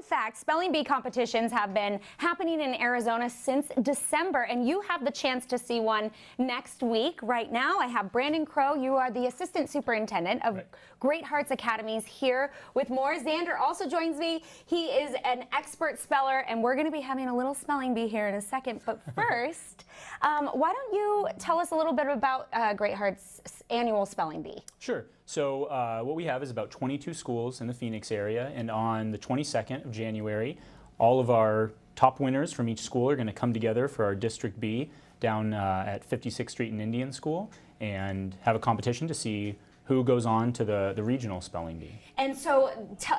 fact, spelling bee competitions have been happening in Arizona since December, and you have the chance to see one next week. Right now, I have Brandon Crowe. You are the assistant superintendent of Great Hearts Academies here with more. Zander also joins me. He is an expert speller, and we're going to be having a little spelling bee here in a second. But first, why don't you tell us a little bit about Great Hearts' annual spelling bee? Sure. So what we have is about 22 schools in the Phoenix area, and on the 22nd of January, all of our top winners from each school are going to come together for our District B down at 56th Street in Indian School and have a competition to see who goes on to the regional spelling bee. And so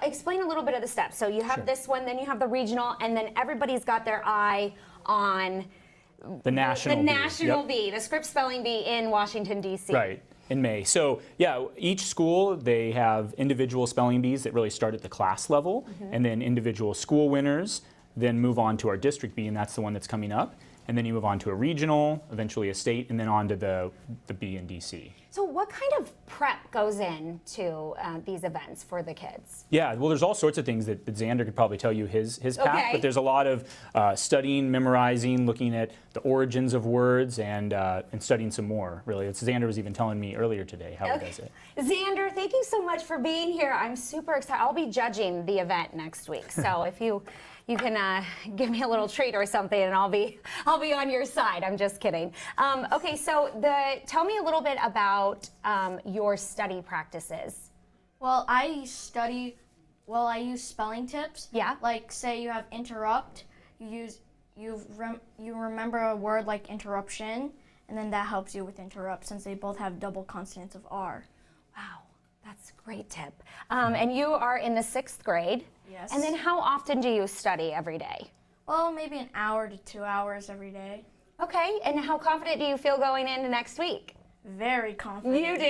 explain a little bit of the steps. So you have this one, then you have the regional, and then everybody's got their eye on the national bee, the script spelling bee in Washington, D.C. Right. In May. So yeah, each school, they have individual spelling bees that really start at the class level, and then individual school winners then move on to our district bee, and that's the one that's coming up. And then you move on to a regional, eventually a state, and then on to the bee in DC. So what kind of prep goes into these events for the kids? Yeah, well, there's all sorts of things that Zander could probably tell you his path, but there's a lot of studying, memorizing, looking at the origins of words, and studying some more, really. Zander was even telling me earlier today how he does it. Zander, thank you so much for being here. I'm super excited. I'll be judging the event next week, so if you can give me a little treat or something, and I'll be on your side. I'm just kidding. Okay, so tell me a little bit about your study practices. Well, I use spelling tips. Yeah. Like, say you have interrupt, you remember a word like interruption, and then that helps you with interrupt, since they both have double consonants of R. Wow, that's a great tip. And you are in the 6th grade. Yes. And then how often do you study every day? Well, maybe an hour to 2 hours every day. Okay, and how confident do you feel going into next week? Very confident. You do?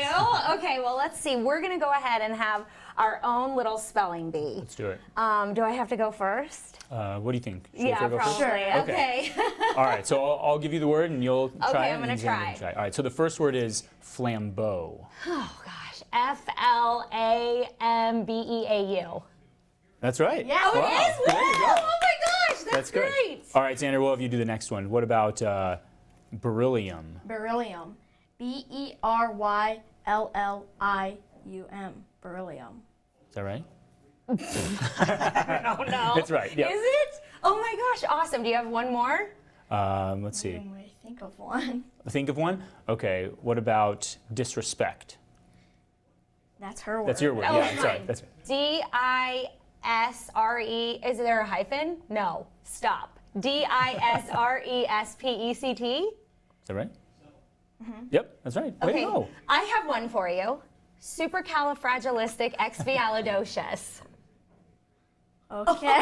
Okay, well, let's see. We're going to go ahead and have our own little spelling bee. Let's do it. Do I have to go first? What do you think? Should Yeah, I go first? probably. Okay. All right, so I'll give you the word and you'll try it. Okay, I'm going to Zander try. All right, so the first word is flambeau. Oh, gosh. F-L-A-M-B-E-A-U. That's right. Yeah, Oh, Wow. it is? There you go. Wow! Oh, my gosh, that's good. great. All right, Zander, we'll have you do the next one. What about beryllium? Beryllium. B-E-R-Y-L-L-I-U-M. Beryllium. Is that right? Oh, no. It's right, yeah. Is it? Oh, my gosh, awesome. Do you have one more? Let's see. Let me think of one. Think of one? Okay, what about disrespect? That's her word. That's your word, Oh, yeah, sorry. fine. That's right. D-I-S-R-E. Is there a hyphen? No. Stop. D-I-S-R-E-S-P-E-C-T? Is that right? Yep, that's right. Way to go. I have one for you. Supercalifragilisticexpialidocious. Okay.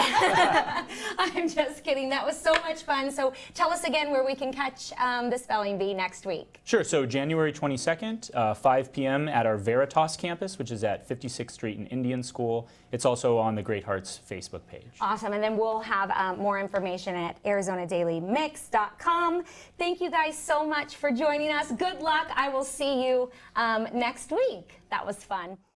I'm just kidding. That was so much fun. So tell us again where we can catch the spelling bee next week. Sure, so January 22nd, 5 p.m. at our Veritas campus, which is at 56th Street in Indian School. It's also on the Great Hearts Facebook page. Awesome. And then we'll have more information at ArizonaDailyMix.com. Thank you guys so much for joining us. Good luck. I will see you next week. That was fun.